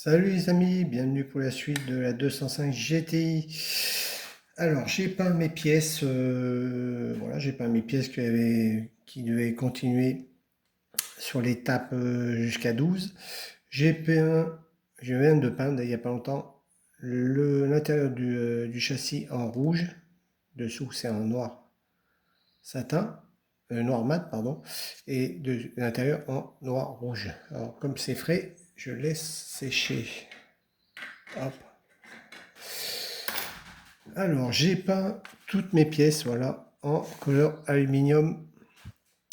Salut les amis, bienvenue pour la suite de la 205 GTI. Alors j'ai peint mes pièces, voilà, j'ai peint mes pièces qui devaient continuer sur l'étape jusqu'à 12. J'ai peint, je viens de peindre il n'y a pas longtemps l'intérieur du châssis en rouge, dessous c'est en noir satin, noir mat pardon, et de l'intérieur en noir rouge. Alors comme c'est frais, je laisse sécher. Hop. Alors, j'ai peint toutes mes pièces, voilà, en couleur aluminium,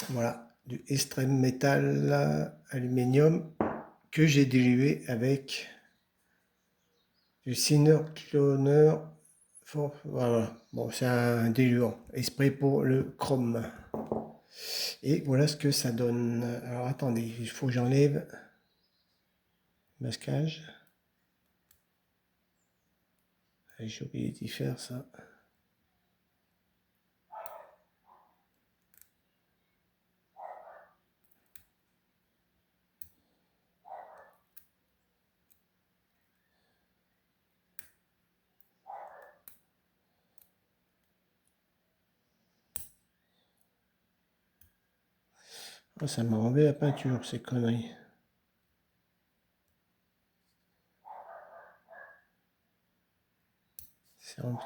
voilà, du extrême métal aluminium que j'ai dilué avec du Thinner Cloner. Voilà, bon, c'est un diluant, exprès pour le chrome. Et voilà ce que ça donne. Alors, attendez, il faut que j'enlève le masquage. J'ai oublié d'y faire ça. Oh, ça m'a enlevé la peinture, ces conneries. C'est un...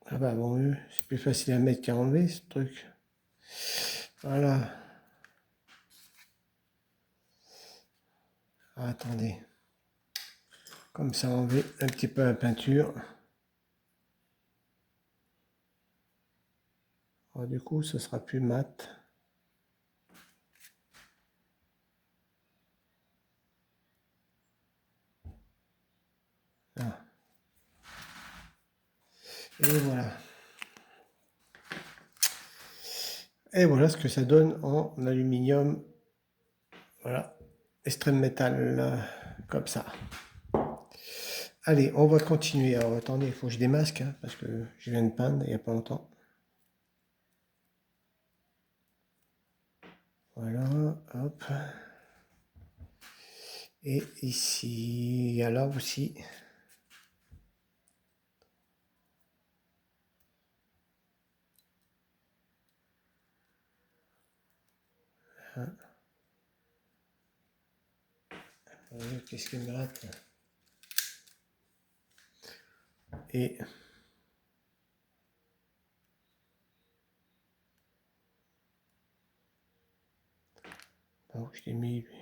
Ah bah bon, c'est plus facile à mettre qu'à enlever ce truc. Voilà. Ah, attendez. Comme ça, enlever un petit peu la peinture. Alors, du coup, ce sera plus mat. Ah. Et voilà. Et voilà ce que ça donne en aluminium. Voilà. Extrême métal. Comme ça. Allez, on va continuer. Alors, attendez, il faut que je démasque, hein, parce que je viens de peindre il n'y a pas longtemps. Voilà, hop. Et ici, il y a là aussi. Qu'est-ce qu'il me rate? Et oh, je l'ai mis lui.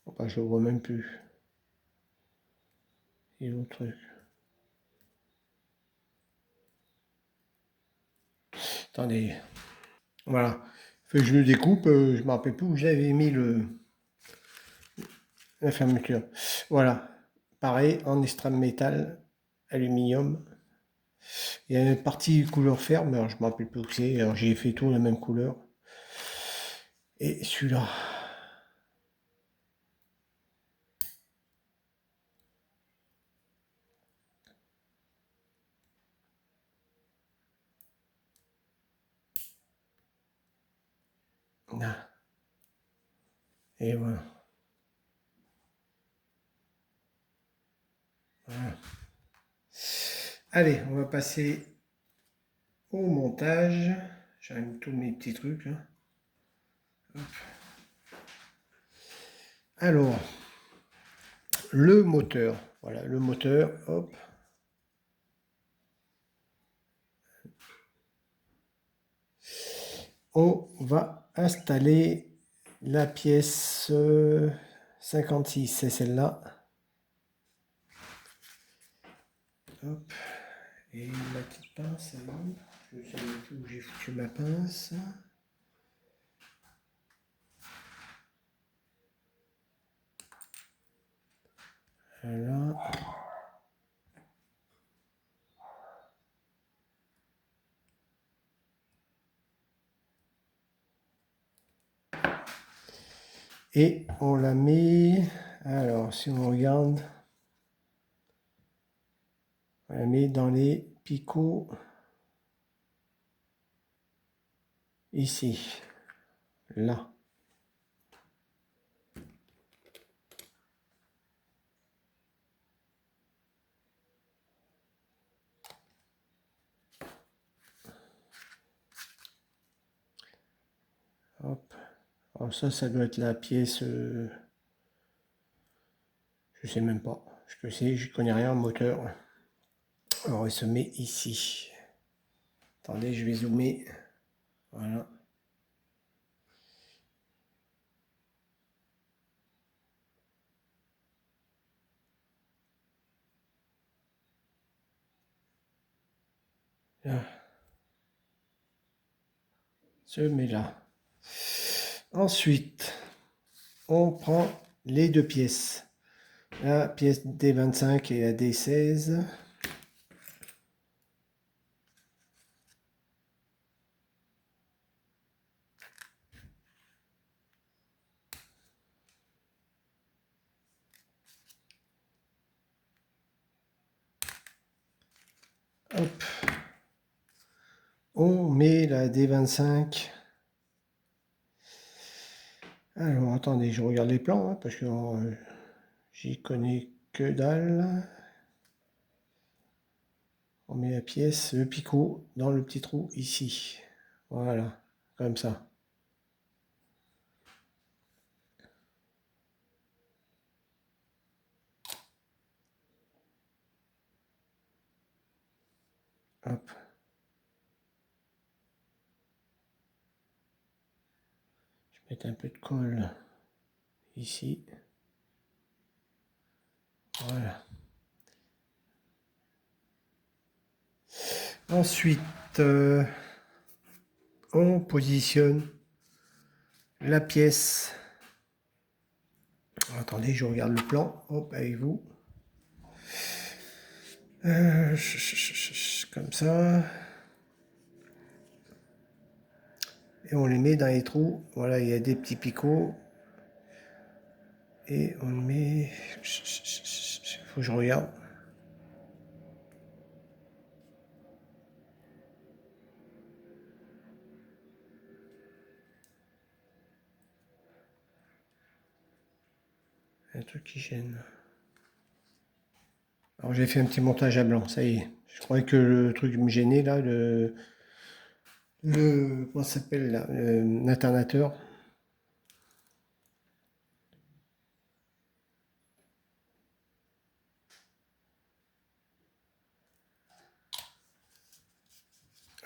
Oh, bah, je le vois même plus. Et l'autre truc. Attendez. Voilà. Fait que je le découpe. Je me rappelle plus où j'avais mis la fermeture. Voilà. Pareil, en extrême métal, aluminium. Il y a une partie couleur ferme, alors je me rappelle plus où c'est. Alors j'ai fait tout la même couleur. Et celui-là. Ah. Et voilà. Voilà. Allez, on va passer au montage. J'arrive tous mes petits trucs là. Hop. Alors, le moteur. Voilà, le moteur, hop. On va installer la pièce 56, c'est celle-là. Hop. Et ma petite pince, elle est où? Je ne sais plus où j'ai foutu ma pince. Voilà. Et on la met, alors si on regarde, on la met dans les picots ici, là. Hop. Alors ça doit être la pièce, je sais même pas. Je sais, je connais rien en moteur. Alors il se met ici. Attendez, je vais zoomer. Voilà. Là. Se met là. Ensuite, on prend les deux pièces. La pièce D25 et la D16. Hop. On met la D25. Alors, attendez, je regarde les plans, hein, parce que j'y connais que dalle. On met la pièce, le picot, dans le petit trou ici. Voilà, comme ça. Hop. Je vais mettre un peu de colle ici. Voilà. Ensuite, on positionne la pièce. Attendez, je regarde le plan. Hop, avec vous. Comme ça. Et on les met dans les trous. Voilà, il y a des petits picots. Et on met... Faut que je regarde. Un truc qui gêne. Alors j'ai fait un petit montage à blanc, ça y est. Je croyais que le truc me gênait là, comment ça s'appelle là, l'internateur.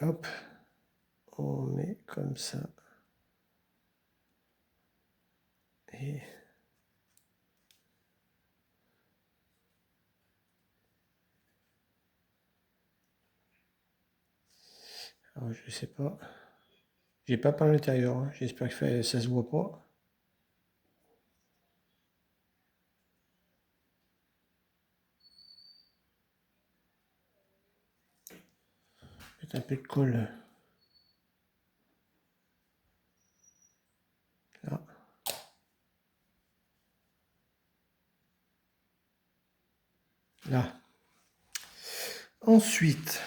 Hop, on met comme ça. Et alors je sais pas. J'ai pas par l'intérieur, hein. J'espère que ça se voit pas. Mettre un peu de colle là. Là. Ensuite,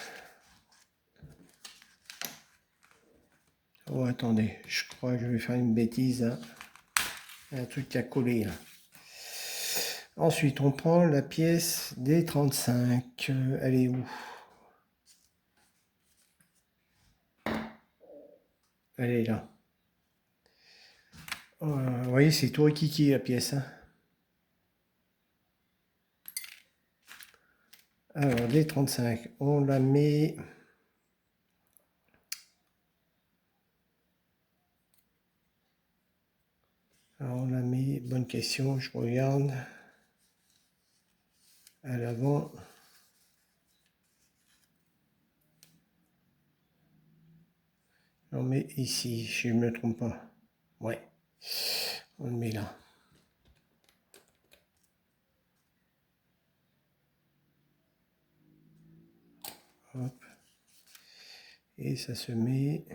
oh attendez, je crois que je vais faire une bêtise là. Un truc qui a collé là. Ensuite, on prend la pièce des 35. Elle est où? Elle est là. Vous voyez, c'est tout rikiki la pièce, hein. Alors, des 35, on la met... Alors, on la met, bonne question, je regarde. À l'avant. On met ici, si je ne me trompe pas. Ouais. On le met là. Hop. Et ça se met...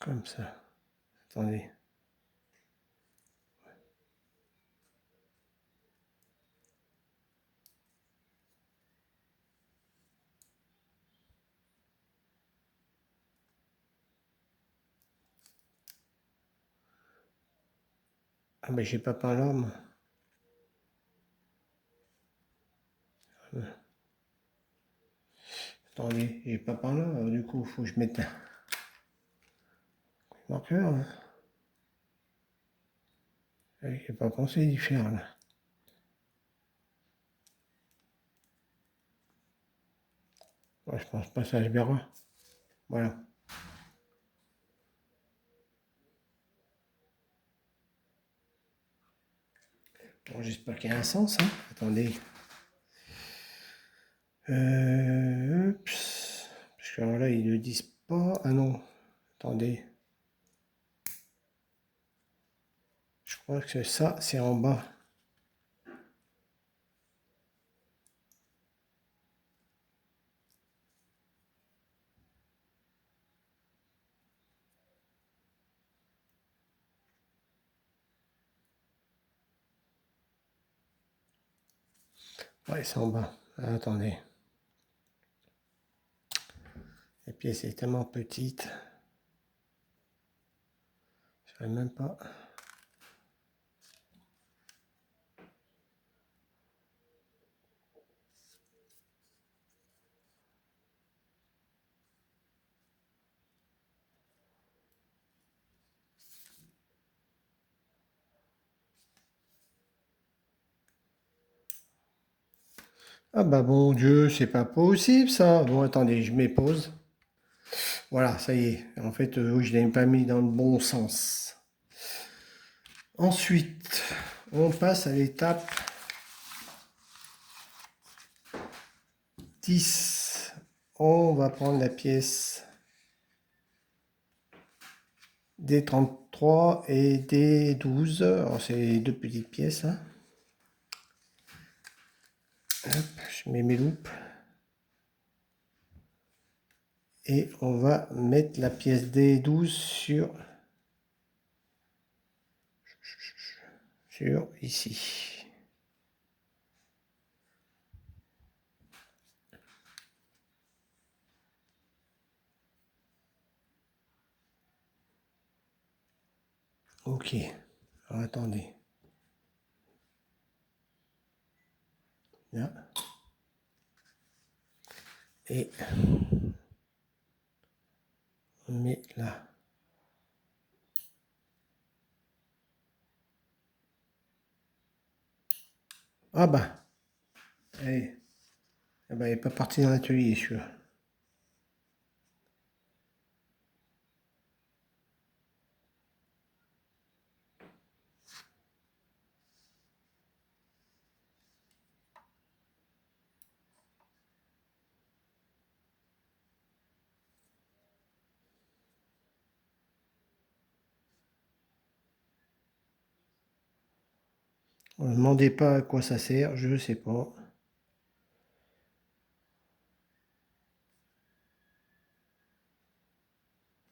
Comme ça. Attendez. Ah mais j'ai pas peint là, moi. Attendez, j'ai pas peint là, du coup, faut que je mette un marqueur. Hein. J'ai pas pensé d'y faire là. Ouais, je pense pas que ça se verra. Voilà. Bon, j'espère qu'il y a un sens. Hein. Attendez. Parce que alors là, ils ne disent pas. Ah non. Attendez. Je crois que ça, c'est en bas. Ouais, c'est en bas. Ah, attendez. La pièce est tellement petite. Je ne savais même pas. Ah bah bon Dieu, c'est pas possible ça. Bon, attendez, je mets pause. Voilà, ça y est. En fait, oui, je l'ai pas mis dans le bon sens. Ensuite, on passe à l'étape 10. On va prendre la pièce D33 et D12. Alors, c'est deux petites pièces. Hein. Hop, je mets mes loupes. Et on va mettre la pièce D12 sur ici. Ok. Alors, attendez. Là. Et on met là. Ah bah. Allez. Ah bah, il n'est pas parti dans l'atelier, celui-là. Ne me demandez pas à quoi ça sert, je ne sais pas.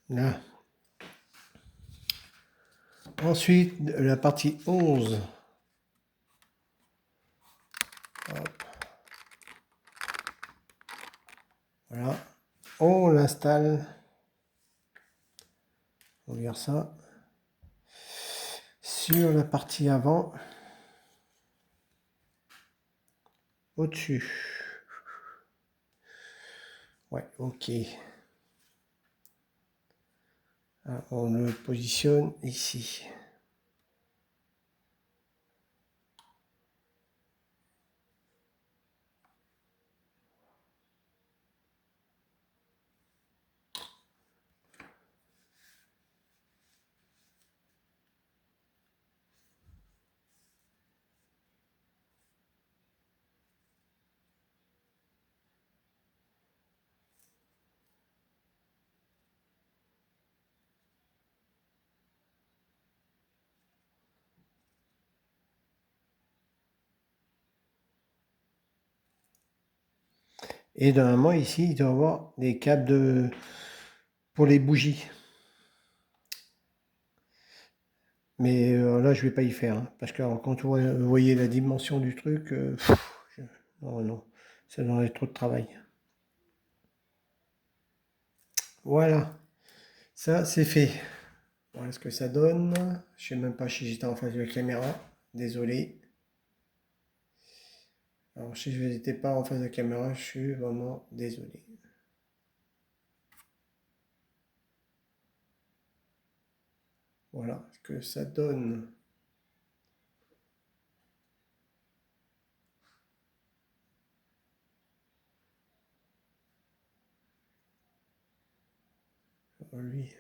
Là. Ensuite, la partie 11. Hop. Voilà. On l'installe. On regarde ça. Sur la partie avant. Au-dessus. Ouais, ok. Alors, on le positionne ici. Et normalement, ici, il doit y avoir des câbles pour les bougies. Mais là, je vais pas y faire, hein, parce que alors, quand vous voyez la dimension du truc, non, non, ça donnerait trop de travail. Voilà, ça c'est fait. Voilà ce que ça donne. Je sais même pas si j'étais en face de la caméra. Désolé. Alors si je n'étais pas en face de la caméra, je suis vraiment désolé. Voilà ce que ça donne. Alors, lui,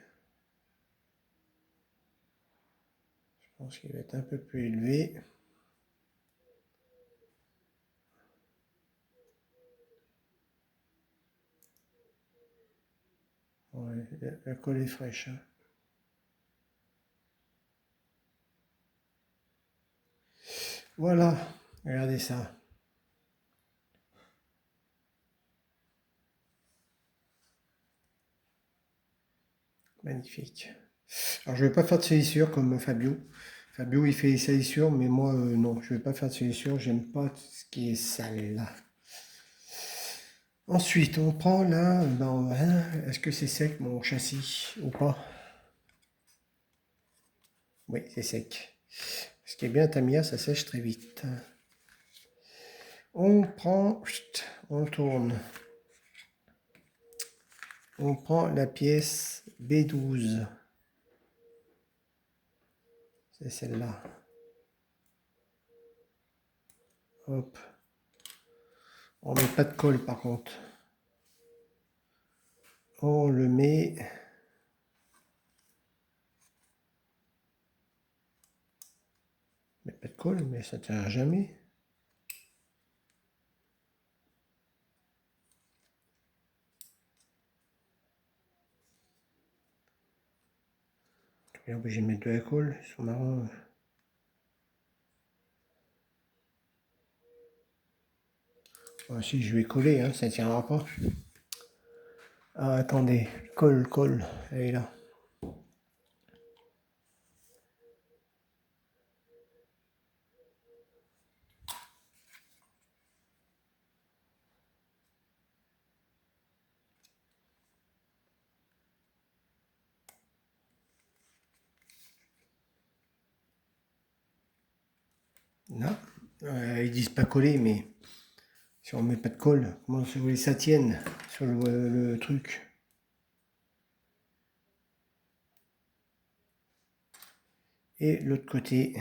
je pense qu'il va être un peu plus élevé. Ouais, la colle est fraîche, hein. Voilà, regardez ça. Magnifique. Alors je vais pas faire de salissure comme Fabio. Fabio il fait des salissures, mais moi non, je vais pas faire de salissure, j'aime pas ce qui est sale là. Ensuite, on prend là, est-ce que c'est sec mon châssis ou pas? Oui, c'est sec. Ce qui est bien, Tamiya, ça sèche très vite. On prend, on tourne. On prend la pièce B12. C'est celle-là. Hop. On met pas de colle par contre. On le met. Mais pas de colle, mais ça tient jamais. Je suis obligé de mettre de la colle, ils sont marrants. Ah, si je vais coller, hein, ça ne tiendra pas. Ah, attendez, colle, colle, elle est là. Là, ils disent pas coller, mais si on met pas de colle, comment vous voulez que ça tienne sur le truc? Et l'autre côté,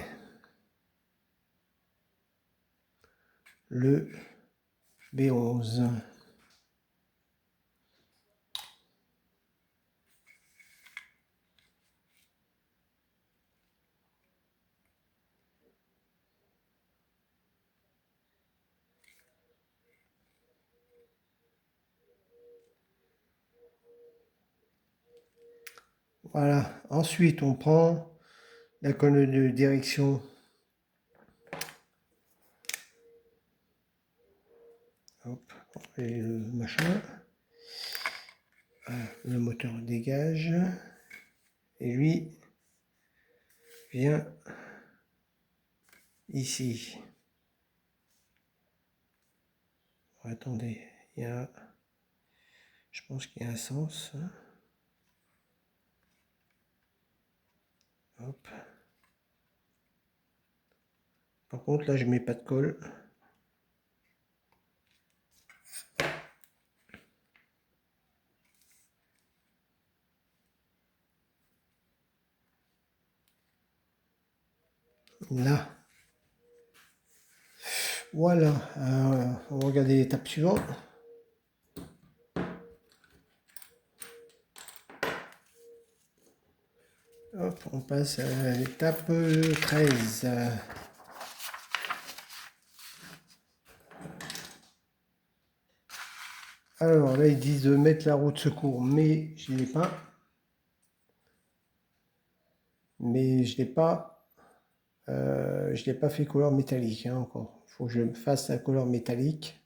le B11. Voilà. Ensuite, on prend la colonne de direction. Hop, et le machin. Voilà, le moteur dégage. Et lui vient ici. Attendez, il y a... Je pense qu'il y a un sens. Hop. Par contre, là, je mets pas de colle. Là. Voilà. On va regarder l'étape suivante. Hop, on passe à l'étape 13. Alors là, ils disent de mettre la roue de secours, mais je ne l'ai pas. Mais je l'ai pas fait couleur métallique hein, encore. Il faut que je me fasse la couleur métallique.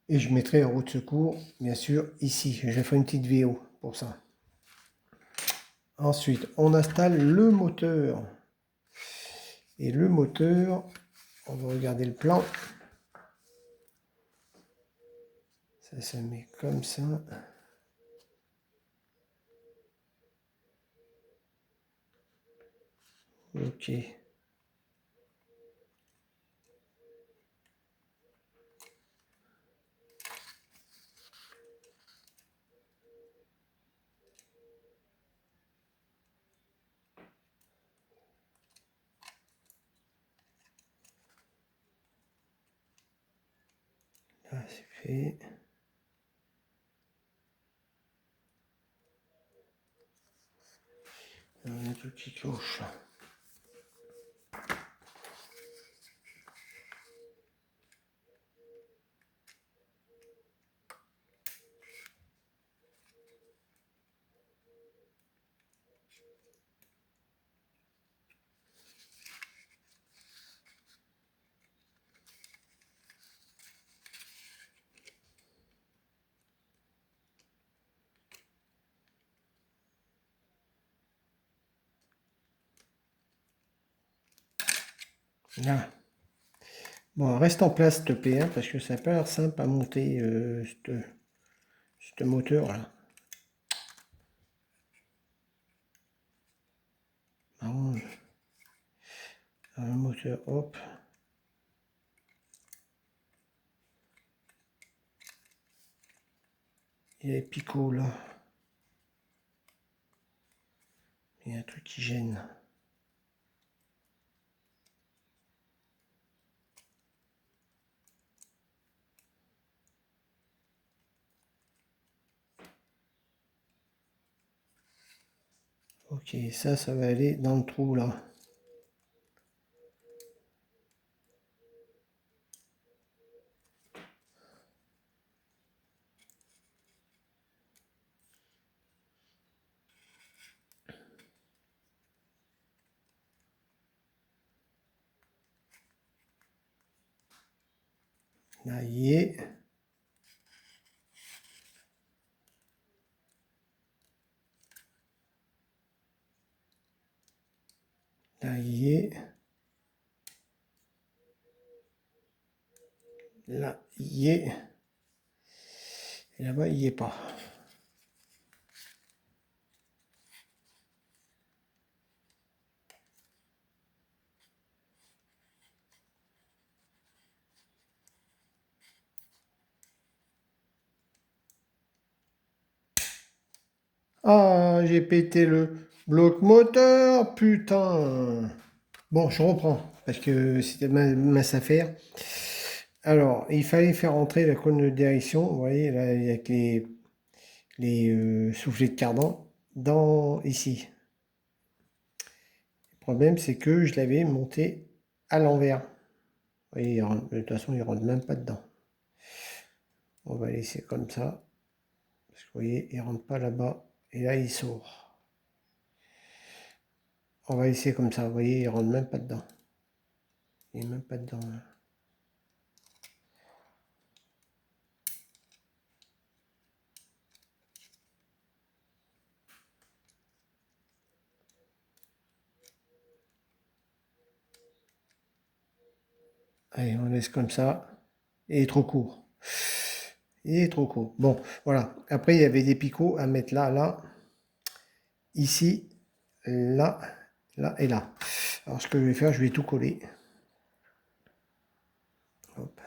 Et je mettrai la roue de secours, bien sûr, ici. Je vais faire une petite vidéo pour ça. Ensuite, on installe le moteur. Et le moteur, on va regarder le plan. Ça se met comme ça. Ok. Là, c'est fait. Un truc qui cloche. Là. Bon, reste en place, s'il te plaît, hein, parce que ça n'a pas l'air simple à monter, ce moteur-là. Un moteur, hop. Il y a les picots, là. Il y a un truc qui gêne. Ok, ça va aller dans le trou, là. Là, y est. Là, y est. Là, y est. Et là-bas, il n'y est pas. Ah, j'ai pété le bloc moteur, putain. Bon, je reprends, parce que c'était mince affaire. Alors, il fallait faire entrer la colonne de direction, vous voyez, là, avec les soufflets de cardan, dans ici. Le problème, c'est que je l'avais monté à l'envers. Vous voyez, de toute façon, il ne rentre même pas dedans. On va laisser comme ça, parce que vous voyez, il ne rentre pas là-bas, et là, il sort. On va laisser comme ça, vous voyez, il ne rentre même pas dedans. Il n'est même pas dedans, là. Allez, on laisse comme ça. Il est trop court. Il est trop court. Bon, voilà. Après, il y avait des picots à mettre là, là, ici, là, là et là. Alors, ce que je vais faire, je vais tout coller. Hop.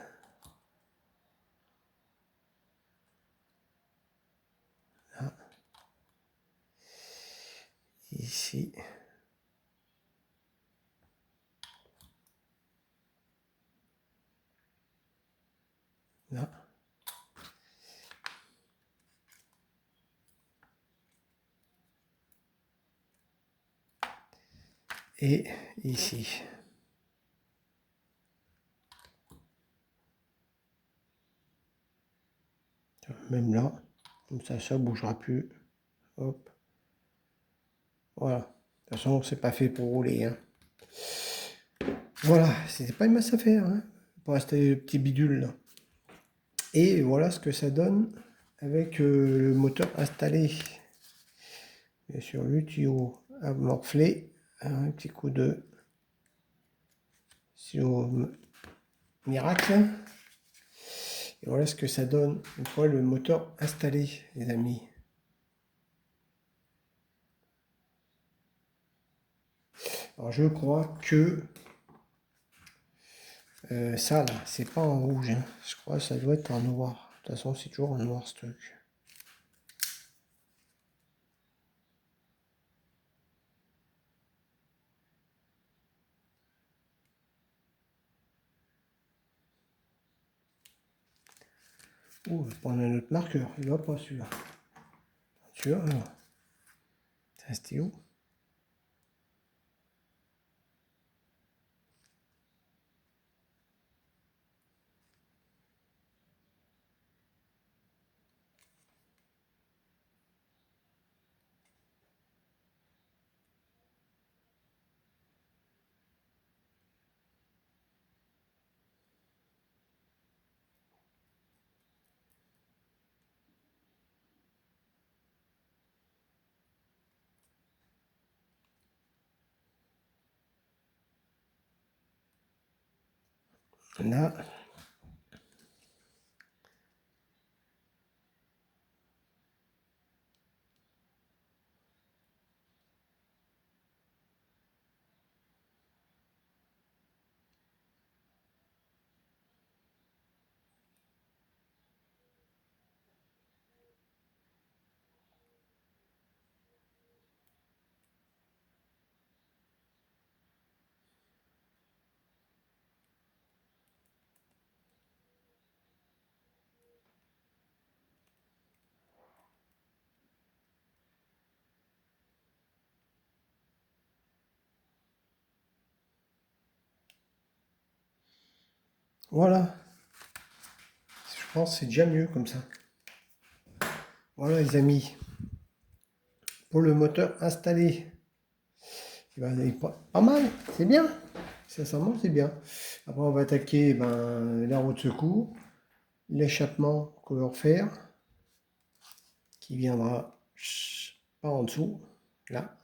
Là. Ici. Là. Et ici. Même là. Comme ça ne bougera plus. Hop. Voilà. De toute façon, c'est pas fait pour rouler, hein. Voilà, c'était pas une masse à faire, hein, pour rester le petit bidule là. Et voilà ce que ça donne avec le moteur installé. Bien sûr, le tuyau à morfler, un petit coup de stylo miracle. Et voilà ce que ça donne une fois le moteur installé, les amis. Alors je crois que ça là, c'est pas en rouge, hein. Je crois que ça doit être en noir. De toute façon, c'est toujours en noir ce truc. Ouh, je vais prendre un autre marqueur. Il va pas celui-là. Celui-là, alors. C'est un stylo. Là. Voilà. Je pense que c'est déjà mieux comme ça. Voilà les amis. Pour le moteur installé. Eh ben, il est pas mal, c'est bien. Sincèrement, c'est bien. Après, on va attaquer la roue de secours, l'échappement couleur fer, qui viendra pas en dessous, là.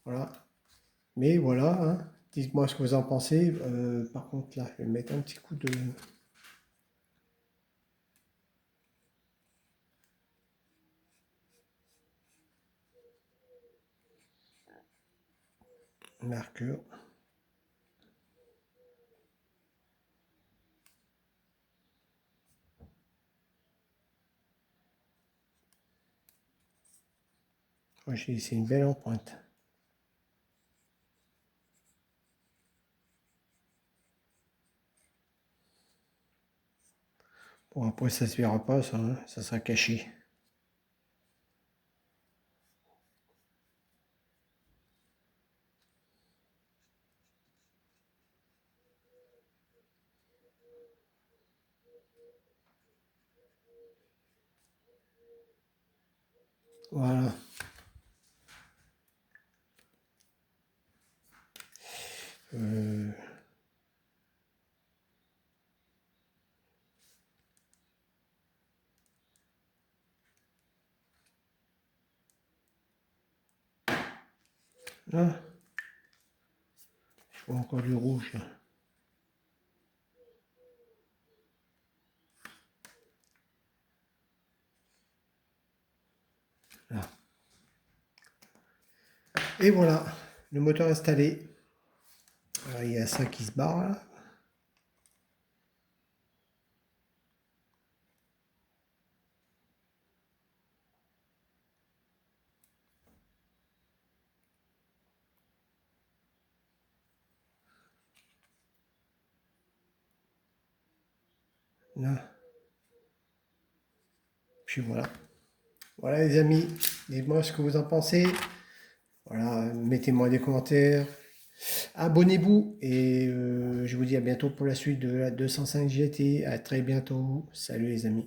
Voilà. Mais voilà, hein. Dites-moi ce que vous en pensez. Par contre, là, je vais mettre un petit coup de marqueur. Moi, j'ai laissé une belle empreinte. Bon, après, ça se verra pas, ça, hein. Ça sera caché. Voilà. Euh, Là, je vois encore du rouge, là. Là. Et voilà, le moteur installé. Alors, il y a ça qui se barre là. Là. Puis voilà. Voilà les amis, dites-moi ce que vous en pensez. Voilà, mettez-moi des commentaires. Abonnez-vous et je vous dis à bientôt pour la suite de la 205 GT. À très bientôt. Salut les amis.